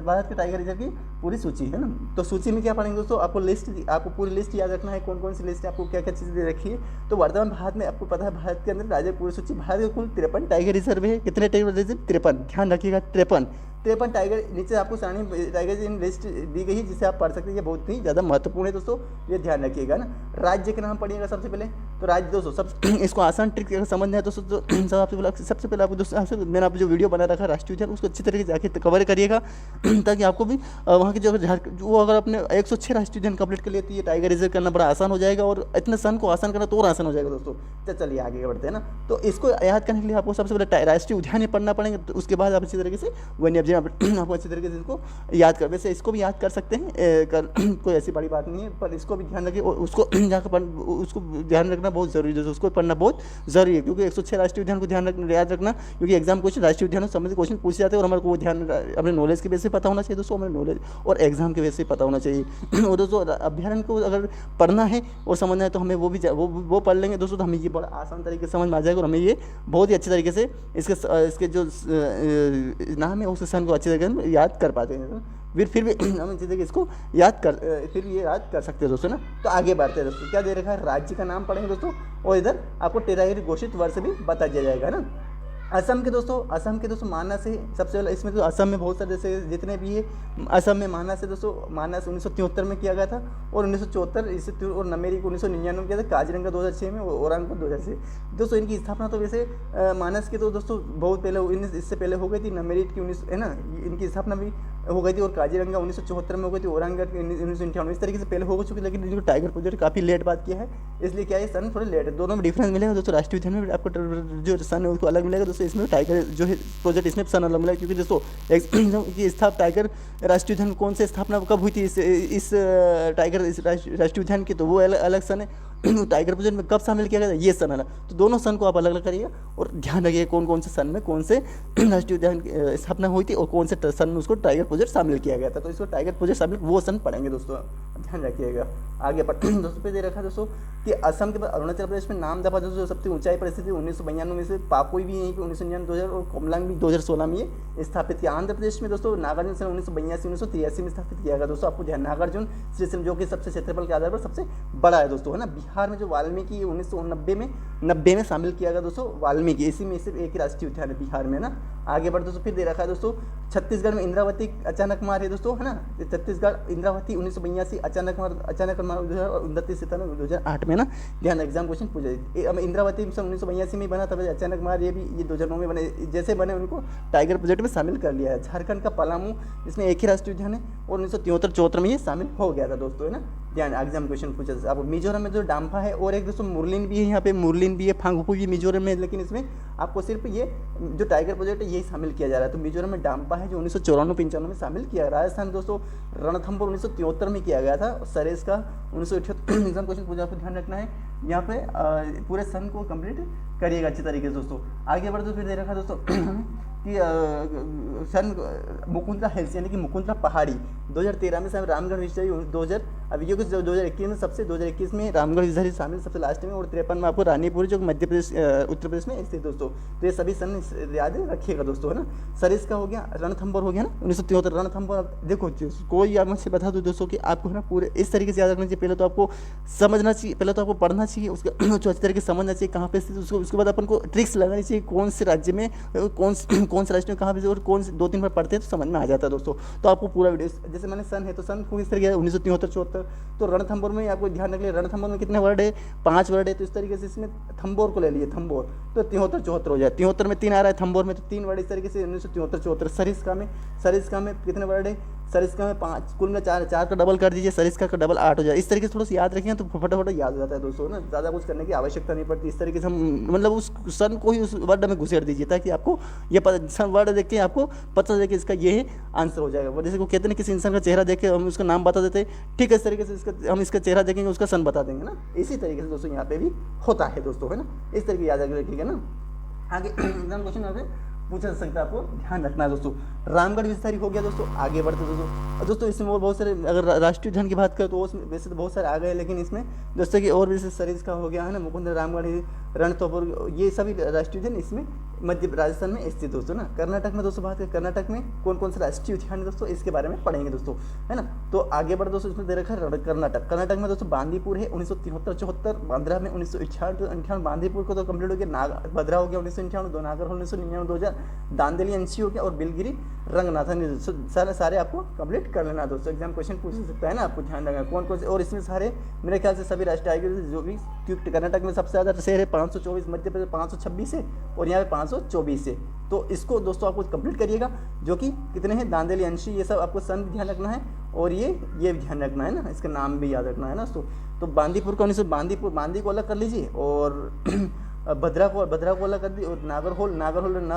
भारत के टाइगर रिजर्व की पूरी सूची है ना। तो सूची में क्या पढ़ेंगे दोस्तों, आपको लिस्ट, आपको पूरी लिस्ट याद रखना है, कौन कौन सी लिस्ट है, आपको क्या क्या चीज़ें दे रखी है। तो वर्तमान भारत में आपको पता है, भारत के अंदर राज्य पूरी सूची, भारत के कुल 53 टाइगर रिजर्व है। कितने टाइगर रिजर्व? 53, ध्यान रखिएगा 53 टाइगर। नीचे आपको सारणी टाइगर की लिस्ट दी गई है जिसे आप पढ़ सकते हैं, ये बहुत ही ज़्यादा महत्वपूर्ण है दोस्तों, ये ध्यान रखिएगा ना। राज्य के नाम पढ़िएगा सबसे पहले। तो राज्य दोस्तों सब इसको आसान ट्रिक समझना है दोस्तों, तो सबसे पहले आपको दोस्तों मैंने आप जो वीडियो बना रखा है राष्ट्रीय उद्यान, उसको अच्छी तरीके से जाके कवर करिएगा ताकि आपको भी वहाँ की जो वो अगर आपने 106 राष्ट्रीय उद्यान कंप्लीट कर लिए तो ये टाइगर रिजर्व करना बड़ा आसान हो जाएगा, और इतने सन को आसान करना तो और आसान हो जाएगा दोस्तों। तो चलिए आगे बढ़ते हैं ना। तो इसको याद करने के लिए आपको सबसे पहले राष्ट्रीय उद्यान ही पढ़ना पड़ेगा, तो उसके बाद आप अच्छी तरीके से वन्यजीव आपको अच्छी तरीके से इसको याद कर, वैसे इसको भी याद कर सकते हैं, कोई ऐसी बड़ी बात नहीं है, पर इसको भी ध्यान रखिए, और उसको जाकर उसको ध्यान रखना बहुत जरूरी है, उसको पढ़ना बहुत जरूरी है, क्योंकि 106 राष्ट्रीय उद्यान को याद रखना, क्योंकि एग्जाम क्वेश्चन राष्ट्रीय उद्यान संबंधित क्वेश्चन पूछे जाते हैं, और हमारे को ध्यान अपने नॉलेज के बेस पे पता होना चाहिए दोस्तों, हमें नॉलेज और एग्जाम के बेस पे पता होना चाहिए। और दोस्तों अभ्यारण्य को अगर पढ़ना है और समझना है तो हमें वो पढ़ लेंगे दोस्तों, तो हमें ये बड़ा आसान तरीके से समझ में आ जाएगा, और हमें ये बहुत ही अच्छे तरीके से इसके जो नाम है उस स्थान को अच्छे तरीके से याद कर पाते हैं। फिर भी हम अच्छी तरीके इसको याद कर सकते हैं दोस्तों ना। तो आगे बढ़ते हैं दोस्तों, क्या दे रखा है, राज्य का नाम पढ़ेंगे दोस्तों, और इधर आपको टाइगर घोषित वर्ष भी बता दिया जाएगा ना। असम के दोस्तों मानस है सबसे पहले, इसमें तो असम में बहुत सारे जैसे जितने भी है, असम में मानस है दोस्तों, मानस 1973 में किया गया था, और 1974 इसे और नमेरी को 1999 किया था, काजीरंगा 2006 में, और औरंगाबाद 2006 दोस्तों। इनकी स्थापना तो वैसे मानस की तो दोस्तों बहुत पहले इससे पहले हो गई थी, नमेरी की 19 है ना, इनकी स्थापना भी हो गई थी, और काजीरंगा 1974 में हो गई थी, औरंगाबाद 1998 इस तरीके से पहले हो चुकी, लेकिन इनको टाइगर प्रोजेक्ट काफ़ी लेट बात किया है, इसलिए क्या है सन थोड़े लेट है। दोनों में डिफरेंस मिलेगा दोस्तों, राष्ट्रीय उद्यान में आपको जो सन है उसको अलग मिलेगा दोस्तों, इसमें टाइगर जो है प्रोजेक्ट इसमें सन अलग मिलेगा, क्योंकि दोस्तों टाइगर राष्ट्रीय उद्यान कौन से स्थापना कब हुई थी इस टाइगर राष्ट्रीय उद्यान की, तो वो अलग सन है। टाइगर प्रोजेक्ट में कब शामिल किया गया था, ये सन अलग, तो दोनों सन को आप अलग अलग करिएगा, और ध्यान रखिए कौन कौन से सन में कौन से राष्ट्रीय उद्यान की स्थापना हुई थी, और कौन से सन में उसको टाइगर प्रोजेक्ट शामिल किया गया था। तो इसको टाइगर प्रोजेक्ट शामिल वो सन पढ़ेंगे दोस्तों, ध्यान रखिएगा। आगे दोस्तों पे दे रखा दोस्तों कि असम के बाद अरुणाचल प्रदेश में नामदफा दोस्तों सबसे ऊंचाई पर स्थित 1992 में से, पापुई भी यहीं पे 1999 2000, और कोमलांग भी 2016 में ये स्थापित किया। आंध्र प्रदेश में दोस्तों नागार्जुन सन 1982-1983 में स्थापित किया गया दोस्तों, आपको ध्यान, नागार्जुन श्रीशैलम जो कि सबसे क्षेत्रफल के आधार पर सबसे बड़ा है दोस्तों, है ना। बिहार में जो वाल्मीकि 1990 में शामिल किया गया दोस्तों, वाल्मीकि, इसी में सिर्फ एक ही राष्ट्रीय उद्यान है बिहार में ना। आगे बढ़ दोस्तों फिर दे रखा है दोस्तों छत्तीसगढ़ में इंद्रावती अचानक मार है दोस्तों, है ना। छत्तीसगढ़ इंद्रावती 1982 अचानक मार 29 सितंबर 2008 में ना, ध्यान एग्जाम क्वेश्चन पूछा। इंद्रावती 1982 में बना, तब अचानक मार ये 2009 में बने, जैसे बने उनको टाइगर प्रोजेक्ट में शामिल कर लिया है। झारखंड का पलामू, इसमें एक ही राष्ट्रीय उद्यान है, और 1973-74 में ये शामिल हो गया था दोस्तों, है ना। ध्यान एग्जाम क्वेश्चन पूछा। अब मिजोरम में जो डाम्फा है, और एक दोस्तों मुरलिन भी है, यहाँ पे मुरलिन भी है, फांगफू भी मिजोरम में, लेकिन इसमें आपको सिर्फ ये जो टाइगर प्रोजेक्ट है यही शामिल किया जा रहा है। तो मिजोरम में डाम्पा है जो 1994-95 में शामिल किया। राजस्थान दोस्तों रणथंभौर 1973 में किया गया था, सरेस का 1978 एग्जाम क्वेश्चन पूछा, आपको ध्यान रखना है यहाँ पे पूरे सन को कंप्लीट करिएगा अच्छी तरीके से दोस्तों। आगे बढ़ तो फिर दे रखा दोस्तों कि सन मुकुंदरा हिल्स यानी कि मुकुंदरा पहाड़ी 2013 में शामिल, रामगढ़ विजय 2000, अब ये कुछ 2021 में सबसे 2021 में रामगढ़ विजय शामिल सबसे लास्ट में, और 53 में आपको रानीपुर जो मध्य प्रदेश उत्तर प्रदेश में स्थित दोस्तों। तो ये सभी सन याद रखिएगा दोस्तों, है ना। सरिस का हो गया, रणथंभौर हो गया ना 1973 रणथंभौर। अब देखो कोई आप मुझसे बता दूँ दोस्तों कि आपको है ना पूरे इस तरीके से याद रखना चाहिए। पहले तो आपको समझना चाहिए, पहले तो आपको पढ़ना चाहिए, उसका जो अच्छी तरीके से समझना चाहिए कहाँ पे स्थित, उसके बाद अपन को ट्रिक्स लगानी चाहिए कौन से राज्य में कौन से राष्ट्र में कहाँ पे, और कौन से 2-3 बार पढ़ते हैं तो समझ में आ जाता है दोस्तों। तो आपको पूरा वीडियो, जैसे मैंने सन है तो सन को इस तरीके 1973-74, तो रणथंभौर में आपको ध्यान रख लिया, रणथंभौर में कितने वर्ड है, 5 वर्ड है, तो इस तरीके से इसमें थंबोर को ले लिए, थंबोर तो 73-74 हो जाए। 73 में 3 आ रहा है, थंबोर में तो 3 वर्ड, इस तरीके से 1973-74। सरिस्का में कितने वर्ड है, सरिस्का में 5, कुल में 4 का डबल कर दीजिए, सरिस्का का डबल 8 हो जाए। इस तरीके से थोड़ा सा याद रखिए तो फटाफट याद हो जाता है दोस्तों ना, ज़्यादा कुछ करने की आवश्यकता नहीं पड़ती। इस तरीके से हम मतलब उस सन को ही उस वर्ड में घुसेड़ दीजिए ताकि आपको ये वर्ड देख के आपको पता चले कि इसका ये है आंसर हो जाएगा। जैसे को कहते हैं किसी इंसान का चेहरा देख के हम उसका नाम बता देते हैं, ठीक है इस तरीके से हम इसका चेहरा देखेंगे उसका सन बता देंगे ना। इसी तरीके से दोस्तों यहाँ पे भी होता है दोस्तों, है ना। इस तरीके याद रखिएगा ना। आगे एग्जाम क्वेश्चन यहाँ पे पूछा जा सकता है, आपको ध्यान रखना है दोस्तों। रामगढ़ विस्तारी हो गया दोस्तों। आगे बढ़ते दोस्तों, और दोस्तों इसमें और बहुत सारे, अगर राष्ट्रीय उद्यान की बात करें तो उसमें वैसे तो बहुत सारे आ गए, लेकिन इसमें जैसे कि और भी जैसे सरिस का हो गया है ना, मुकुंद रामगढ़, रणथंभौर, ये सभी राष्ट्रीय उद्यान इसमें मध्य राजस्थान में स्थित दोस्तों ना। कर्नाटक में दोस्तों बात करें, कर्नाटक में कौन कौन से राष्ट्रीय उद्यान है दोस्तों, इसके बारे में पढ़ेंगे दोस्तों, है ना। तो आगे बढ़ दोस्तों, इसमें दे रखा है कर्नाटक। कर्नाटक में दोस्तों बांदीपुर है 1973-74, बांद्रा में 1998, बांदीपुर को तो कंप्लीट हो गया, भद्रा हो गया 1998, नागर 1999, 2000, दांदेली अंशी हो गया, और बिलगिरी रंगनाथन, सारे आपको कंप्लीट कर लेना दोस्तों। एग्जाम क्वेश्चन पूछ सकता है ना, आपको ध्यान रखना कौन कौन से, और इसमें सारे मेरे ख्याल से सभी राष्ट्रीय आयोग जो भी, क्योंकि कर्नाटक में सबसे ज़्यादा शहर है 524, मध्य प्रदेश 526 है, और यहाँ पे 524 है। तो इसको दोस्तों आपको कंप्लीट करिएगा, जो कि कितने हैं, दांदेली अंशी, ये सब आपको सन भी ध्यान रखना है, और ये भी ध्यान रखना है ना, इसका नाम भी याद रखना है ना दोस्तों। तो बांदीपुर का 19 बांदी को अलग कर लीजिए, और भद्रा को अलग कर दी, और नागरहोल ना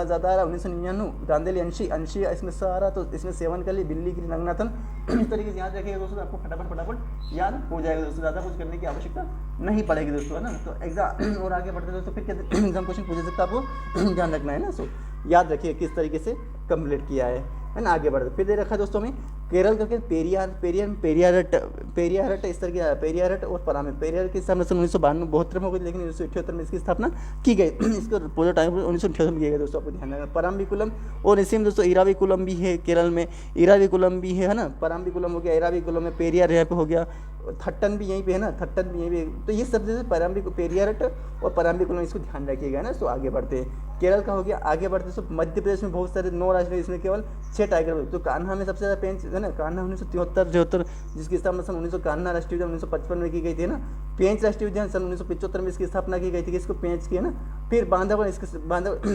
ज़्यादा आ रहा 1999, दांदेली अंशी इसमें सारा, तो इसमें 7 कर ली, बिल्लीगिरी रंगनाथन, इस तरीके से याद रखिएगा दोस्तों, आपको फटाफट याद हो जाएगा दोस्तों, ज़्यादा कुछ करने की आवश्यकता नहीं पड़ेगी दोस्तों, है ना। तो एग्जाम और आगे बढ़ते दोस्तों, फिर क्या एग्जाम क्वेश्चन पूछ सकता है, आपको ध्यान रखना है ना। सो याद रखिए किस तरीके से कंप्लीट किया है ना। आगे बढ़ते फिर दे रखा है दोस्तों हमें केरल करके पेरियारट इस तरह की, पेरियारट और परामे, पेरियार की स्थापना 1972 में हो गई, लेकिन 1978 में इसकी स्थापना की गई। इसका प्रोजेक्ट टाइम 1978 में किया गया दोस्तों, आपको ध्यान रखना। पराम्बिकुलम, और इसी में दोस्तों इराविकुलम भी है, केरल में इराविकुलम भी है ना। पराम्बिकुलम हो गया, इराविकुलम में, पेरियार यहाँ पे हो गया, थट्टन भी यहीं पे है ना, थट्टन भी यहीं पे। तो ये सब जैसे पेरियारट और पराम्बिकुलम, इसको ध्यान रखिएगा ना। तो आगे बढ़ते हैं, केरल का हो गया। आगे बढ़ते तो मध्य प्रदेश में बहुत सारे 9 राज्य, इसमें केवल 6 टाइगर। तो कान्हा में सबसे ज़्यादा पेंच है ना, कान्हा 1973 जिसकी स्थापना सन 1900, कान्हा राष्ट्रीय उद्यान 1955 में की गई थी ना। पेंच राष्ट्रीय उद्यान सन 1975 में इसकी स्थापना की गई थी, इसको पेंच की है ना। फिर बांधवगढ़, इसके बांधवगढ़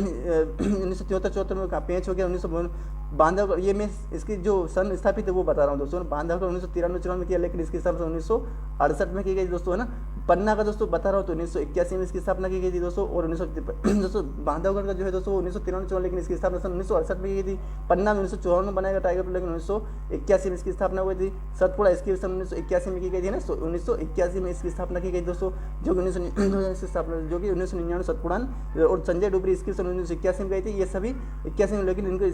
1973-74 में कहा पेंच हो गया। 1900 बांधवगढ़, ये मैं इसकी जो सन स्थापित है वो बता रहा हूँ दोस्तों। बांधवगढ़ 1993-94 में किया, लेकिन इसकी स्थापना 1968 में की गई दोस्तों, है ना। पन्ना का दोस्तों बता रहा हूँ, तो 1981 में इसकी स्थापना की गई थी दोस्तों। और दोस्तों बांधवगढ़ का जो है दोस्तों 1993, लेकिन इसकी स्थापना सन 1968 में की गई थी। पन्ना में 1954 में बनाया गया टाइगर, लेकिन 1981 में इसकी स्थापना हुई थी। सतपुड़ा इसकी सन 1981 में की गई थी ना, 1981 में इसकी स्थापना की गई दोस्तों, जो कि 1999 स्थापना, जो कि 1999 सतपुड़ान। और संजय डुबरी इसकी सन 1981 में गई थी। ये सभी 81 में, लेकिन इनको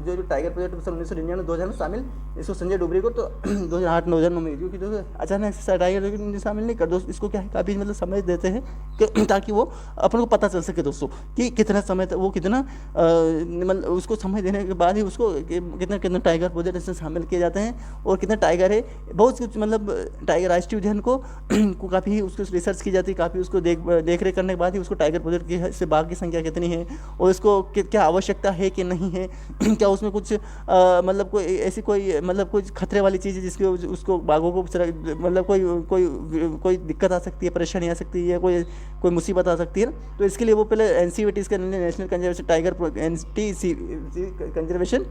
जो टाइगर प्रोजेक्ट सन 1999 2000 में शामिल, इसको संजय डुबरी को तो 2008-2009 में, क्योंकि अचानक से टाइगर शामिल नहीं कर दोस्तों। इसको क्या है, काफ़ी मतलब समय देते हैं कि ताकि वो अपन को पता चल सके दोस्तों कि कितना समय वो कितना मतलब उसको समय देने के बाद ही उसको कितना टाइगर प्रोजेक्ट इसमें शामिल किए जाते हैं, और कितना टाइगर है। बहुत कुछ मतलब टाइगर राष्ट्रीय उद्यान को काफ़ी उसको रिसर्च की जाती है, काफ़ी उसको देख रेख करने के बाद ही उसको टाइगर प्रोजेक्ट की से बाघ की संख्या कितनी है, और इसको क्या आवश्यकता है कि नहीं है, क्या उसमें कुछ मतलब कोई ऐसी कोई मतलब कोई खतरे वाली चीज़ है जिसकी उसको बाघों को मतलब कोई दिक्कत आ सकती है, परेशानी आ सकती है, कोई मुसीबत आ सकती है ना। तो इसके लिए वो पहले एनसीवीटी का national conservation tiger conservation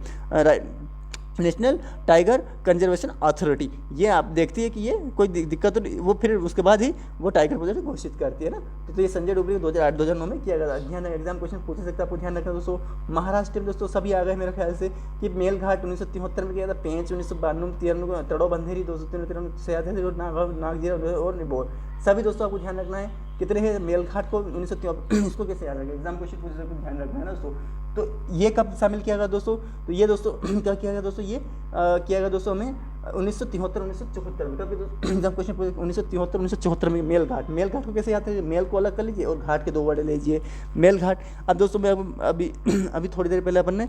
national tiger conservation authority, ये आप देखती है कि ये कोई दिक्कत तो वो फिर उसके बाद ही वो टाइगर प्रोजेक्ट घोषित करती है ना। तो ये संजय डुबरी 2008-2009 में किया गया। ध्यान एग्जाम क्वेश्चन पूछ सकता है, आपको ध्यान रखना दोस्तों। महाराष्ट्र में दोस्तों सभी आ गए मेरे ख्याल से कि मेलघाट 1973 में किया था, पेंच 1992-93, तड़ो बंधेरी 293, नागजीरा और निबोर, सभी दोस्तों आपको ध्यान रखना है। कितने हैं मेलघाट को 1973, इसको कैसे याद रखें, एग्जाम क्वेश्चन पूछ सकते, ध्यान रखना है ना दोस्तों। तो ये कब शामिल किया गया दोस्तों, तो ये दोस्तों क्या किया गया दोस्तों, ये किया गया दोस्तों हमें 1973-1974 में। कब एग्जाम क्वेश्चन 1973-1974 में मेलघाट को कैसे याद है, मेल को अलग कर लीजिए और घाट के 2 वर्ड लीजिए, मेलघाट। अब दोस्तों मैं अभी थोड़ी देर पहले अपन ने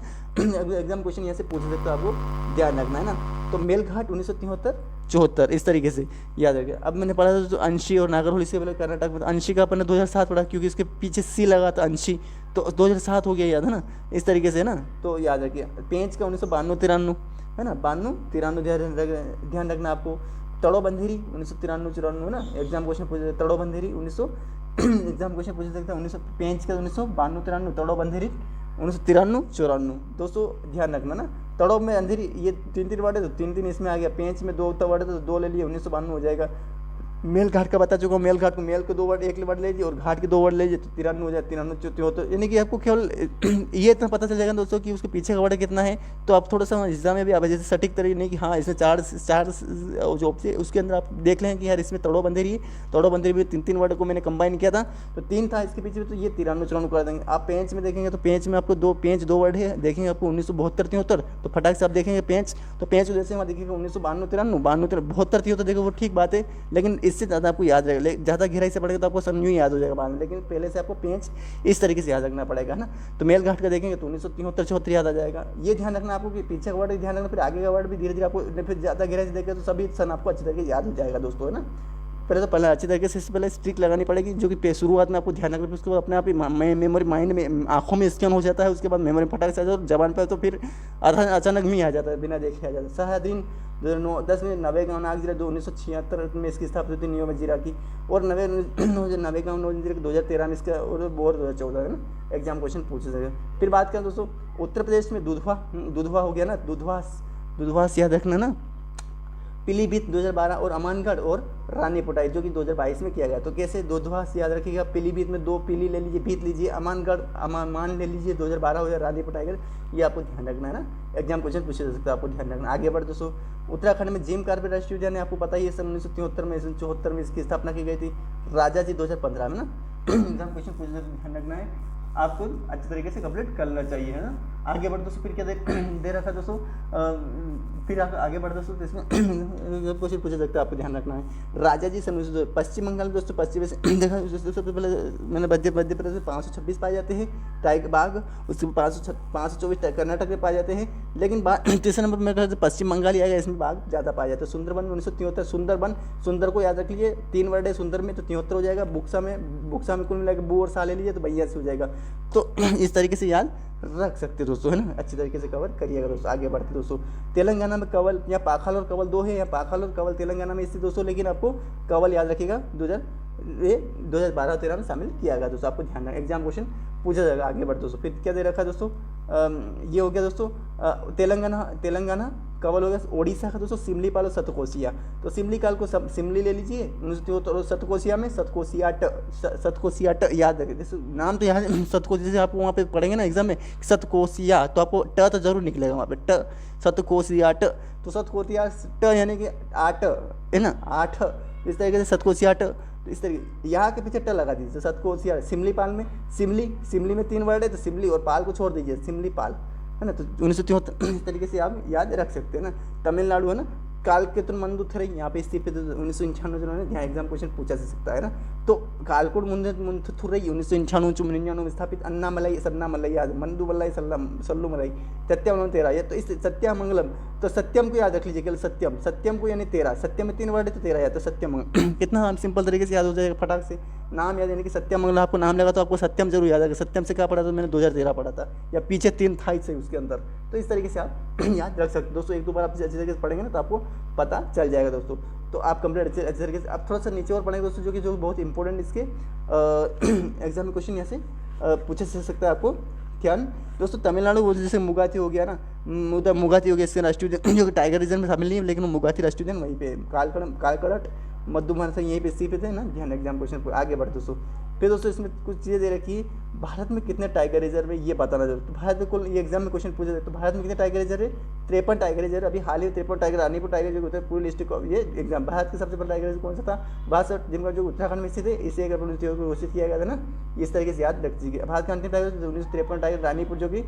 एग्जाम क्वेश्चन यहाँ से पूछ सकता है, आपको ध्यान रखना है ना। तो मेलघाट 1973-74 इस तरीके से याद रखिए। अब मैंने पढ़ा था तो अंशी और नागरहोल, इससे पहले कर्नाटक में अंशी का अपन ने 2007 पढ़ा, क्योंकि इसके पीछे सी लगा था अंशी, तो 2007 हो गया, याद है ना, इस तरीके से ना। तो याद रखिए पेंच का 1992-93 है ना, 92-93 ध्यान रखना आपको। तड़ो बंधेरी 1993-94 है ना, एग्जाम क्वेश्चन पूछ तड़ो बंधेरी एग्जाम क्वेश्चन पूछ सकता है 1900 पेंच का 1992-93, तड़ो बंधेरी 1993-94 दोस्तों ध्यान रखना ना। तड़ो में अंधेरी, ये 3 वर्ड है तो 3 इसमें आ गया, पेंच में 2 वर्ड है तो 2 ले लिए, 1992 हो जाएगा। मेल घाट का बता चुका हूँ। मेल घाट को, मेल को 2 वर्ड, 1 वर्ड लीजिए और घाट के 2 वर्ड लीजिए तो 93 हो जाए, 93 तो यानी कि आपको केवल ये इतना पता चल जाएगा दोस्तों कि उसके पीछे का वर्ड कितना है। तो आप थोड़ा सा एग्जाम में भी आप जैसे सटीक तरीके नहीं कि हाँ इसमें चार जो ऑप्शन उसके अंदर आप देख लें कि यार इसमें तड़ो बंदेरी है, तड़ो बंदेरी भी 3 वर्ड को मैंने कंबाइन किया था तो 3 था इसके पीछे, तो ये 93 कर देंगे। आप पेंच में देखेंगे तो पेंच में आपको 2 वर्ड है, देखेंगे आपको 1972 73, तो फटाक से आप देखेंगे पेंच, तो पेंच को जैसे वहाँ देखिएगा 1992 93 72 73 देखो वो ठीक बात है, लेकिन इससे ज़्यादा आपको याद रहेगा, ज़्यादा गहराई से पड़ेगा तो आपको सब यूँ याद हो जाएगा बाद में, लेकिन पहले से आपको पेंच इस तरीके से याद रखना पड़ेगा ना। तो मेल घाट का देखेंगे तो 1973 74 याद आ जाएगा। ये ध्यान रखना आपको कि पीछे का वर्ड ध्यान रखना, फिर आगे का वर्ड भी धीरे धीरे आपको फिर ज़्यादा गहराई से देखेगा तो सभी सन आपको अच्छी तरीके याद हो जाएगा दोस्तों, है ना। पहले अच्छी तरीके से इससे पहले स्ट्रिक लगानी पड़ेगी, जो कि शुरुआत में आपको ध्यान रखना, फिर उसके बाद अपने आप ही मेमोरी माइंड में आंखों में स्कैन हो जाता है, उसके बाद मेमोरी फटाक से आ जाता है, जबान पर तो फिर आधा अचानक में आ जाता है, बिना देखे आ जाता है। शाहदीन 2009 में 90 गाँव नाग जिला 1976 में इसकी स्थापना हुई थी नियो में जीरा की, और 90 गाँव 2013 में इसका, और बोर 2014 है ना एग्जाम क्वेश्चन पूछे जाएगा। फिर बात करें दोस्तों उत्तर प्रदेश में दुधवा हो गया ना, दुधवास याद रखना ना, पीलीभीत 2012 और अमानगढ़ और रानी पुटाई जो कि 2022 में किया गया। तो कैसे दुधवास याद रखिएगा, पीलीभीत में 2 पीली ले लीजिए, भीत लीजिए, अमान ले लीजिए 2012 हो या रानी पुटाईगढ़, ये आपको ध्यान रखना है ना, एग्जाम क्वेश्चन पूछे जा सकता है, आपको ध्यान रखना। आगे बढ़ दोस्तों उत्तराखंड में जिम कार्बेट राष्ट्रीय उद्यान है, आपको पता ही है 1973 में 74 में इसकी स्थापना की गई थी, राजा जी 2015 में ना। एग्जाम क्वेश्चन पूछे ध्यान रखना है, आपको अच्छे तरीके से कंप्लीट करना चाहिए, है ना। आगे बढ़ दोस्तों फिर क्या दे रखा दोस्तों, फिर आगे बढ़ दोस्तों तो इसमें क्वेश्चन पूछा सकता है, आपको ध्यान रखना है। राजा जी से पश्चिम बंगाल में दोस्तों, पश्चिम से देखा सबसे पहले मैंने मध्य प्रदेश में 526 पाए जाते हैं टाइगर बाघ, उसके 524 कर्नाटक में पाए जाते हैं, लेकिन तीसरे नंबर में कहा पश्चिम बंगाल ही आएगा, इसमें बाघ ज़्यादा पाए जाते हैं। सुंदरबन में 1973, सुंदर को याद रख लीजिए, 3 वर्ड है सुंदर में तो 73 हो जाएगा। बुक्सा में कुल मिलाकर बू और सा ले लीजिए तो 82 हो जाएगा। तो इस तरीके से याद रख सकते दोस्तों, है ना, अच्छी तरीके से कवर करिएगा दोस्तों। आगे बढ़ते दोस्तों, तेलंगाना में कवल या पाखाल और कवल 2 है, या पाखाल और कवल तेलंगाना में स्थित दोस्तों, लेकिन आपको कवल याद रखिएगा 2012-13 में शामिल किया गया दोस्तों, आपको ध्यान रखना, एग्जाम क्वेश्चन पूछा जाएगा। आगे बढ़ते दोस्तों, फिर क्या दे रखा है दोस्तों, ये हो गया दोस्तों तेलंगाना कवल हो गया। ओडिशा का दोस्तों सिमलीपाल और सतकोशिया, तो सिमलीपाल को सिमली ले लीजिए 1973, सतकोशिया में सतकोशियाट याद रखिए, जैसे नाम तो यहाँ सतकोशिया, जैसे आप वहाँ पे पढ़ेंगे ना एग्जाम में सतकोशिया तो आपको ट तो जरूर निकलेगा वहाँ पे, ट सतकोशियाट, तो सतकोशिया ट यानी कि 8 है ना, 8 इस तरीके से सतकोशियाट, तो इस तरीके यहाँ के पीछे ट लगा दीजिए, सतकोशिया। सिमलीपाल में सिमली में 3 वर्ड है तो सिमली और पाल को छोड़ दीजिए, सिमलीपाल, है ना। तो 1973 इस तरीके से आप याद रख सकते हैं ना। तमिलनाडु है ना, कालकेतन मंदुथुरई यहाँ पे स्थित है, 1995 जो यहाँ एग्जाम क्वेश्चन पूछा जा सकता है ना। तो कालकोट मंदुथुरई 1995 में स्थापित, अन्नामलाई सन्नामलाई याद, मंदुमलाई सल्लुमलाई, सत्यम 13 ये तो इस सत्यामंगलम, तो सत्यम को याद रख लीजिए, केवल सत्यम को यानी 13, सत्यम में 3 वर्ड है तो 13 याद, तो सत्यम कितना सिंपल तरीके से याद हो जाएगा फटाक से, नाम याद, यानी कि सत्यमंगल आपको नाम लगा तो आपको सत्यम जरूर याद आएगा। सत्यम से क्या पढ़ा था मैंने 2013 पढ़ा था, या पीछे 3 था से उसके अंदर, तो इस तरीके से आप याद रख सकते दोस्तों। 1-2 बार आप अच्छे तरीके से पढ़ेंगे ना तो आपको पता चल जाएगा दोस्तों। तो आप कंप्लीट अच्छे तरीके से आप थोड़ा सा नीचे और पढ़ेंगे दोस्तों, जो बहुत इंपॉर्टेंट इसके एग्जाम में क्वेश्चन यहाँ से पूछा जा सकता है, आपको ध्यान दोस्तों। तमिलनाडु जैसे मुगाती हो गया ना, मुगाती हो गया, इसके राष्ट्रीय उद्यान जो कि टाइगर रिजर्व में शामिल नहीं है, लेकिन वो मुगाती राष्ट्रीय उद्यान वहीं पे कालकड़ट मधुबन से यहीं पे सी पे थे ना, ध्यान एग्जाम क्वेश्चन। आगे बढ़ते दोस्तों, फिर दोस्तों इसमें कुछ चीज़ें दे रखी है, भारत में कितने टाइगर रिजर्व है ये बताना जरूर। तो भारत में कुल ये एग्जाम में क्वेश्चन पूछा जाए तो भारत में कितने टाइगर रिजर्व है, 53 टाइगर रिजर्व, अभी हाल ही 53 टाइगर, रानीपुर टाइगर जो होता है पूरी लिस्ट को, ये एग्जाम भारत के सबसे बड़ा टाइगर रिजर्व कौन सा था, 62, जिनका जो उत्तराखंड में स्थित है, इसे अगर घोषित किया गया था ना, इस तरीके से याद रख दीजिए। भारत का अंतिम टाइगर 1953 टाइगर रानीपुर जो कि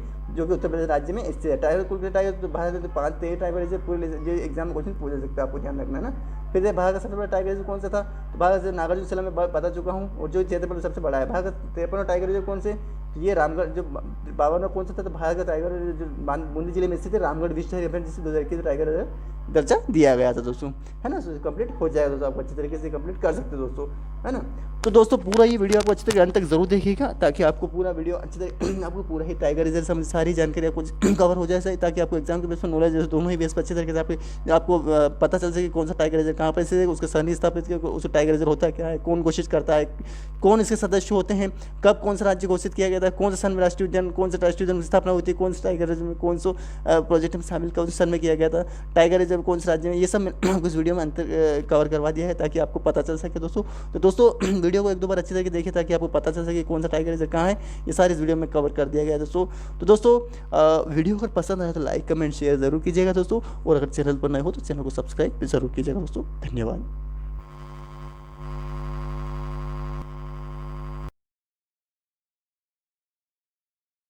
उत्तर प्रदेश राज्य में स्थित है। टाइगर कुल टाइगर तो भारत में 5-13 टाइगर रिजर्व पूरे जो एग्जाम में क्वेश्चन पूछा सकता है, आपको ध्यान रखना है ना। फिर भारत का सबसे बड़ा टाइगर रिजर्व कौन सा था, तो भारत से नागार्जुन सागर में बता चुका हूँ, और जो क्षेत्रफल सबसे बड़ा है भारत का 53 टाइगर रिजर्व कौन से, तो ये रामगढ़ जो 52 कौन सा था, तो भारत का टाइगर जो बूंदी जिले में स्थित है रामगढ़ विश्व हेरिटेज जिसे 2021 टाइगर दर्जा दिया गया था दोस्तों, है ना। कंप्लीट हो जाएगा दोस्तों, आप अच्छी तरीके से कंप्लीट कर सकते हो दोस्तों, है ना। तो दोस्तों पूरा ये वीडियो आपको अच्छी तरीके अंत तक जरूर देखिएगा, ताकि आपको पूरा वीडियो अच्छी तरीके आपको पूरा ही टाइगर रिजर्व समझ सारी जानकारी आपको कवर हो जाए, ताकि आपको एग्जाम के बेस पर नॉलेज दोनों ही बेस पर अच्छी तरीके से आपको पता चल सके कौन सा टाइगर रिजर्व कहाँ पर से उसका सनी स्थापित उस टाइगर रिजर्व होता है क्या है, कौन घोषित करता है, कौन इसके सदस्य होते हैं, कब कौन सा राज्य घोषित किया गया था, था, कौन सा सन में राष्ट्रीय उद्यान, कौन सा राष्ट्रीय उद्यान की स्थापना हुई थी, कौन सा टाइगर रिजर्व में, कौन सा प्रोजेक्ट में शामिल, कौन से सन में किया गया था, टाइगर रिजर्व कौन से राज्य में, ये सब मैंने कुछ वीडियो में अंतर कवर करवा दिया है ताकि आपको पता चल सके दोस्तों। तो दोस्तों वीडियो को एक दो बार अच्छी तरीके देखिए ताकि आपको पता चल सके कौन सा टाइगर रिजर्व कहाँ है, ये सारी इस वीडियो में कवर कर दिया गया है दोस्तों। तो दोस्तों वीडियो अगर पसंद आए तो लाइक कमेंट शेयर जरूर कीजिएगा दोस्तों, और अगर चैनल पर नए हो तो चैनल को सब्सक्राइब जरूर कीजिएगा दोस्तों। धन्यवाद।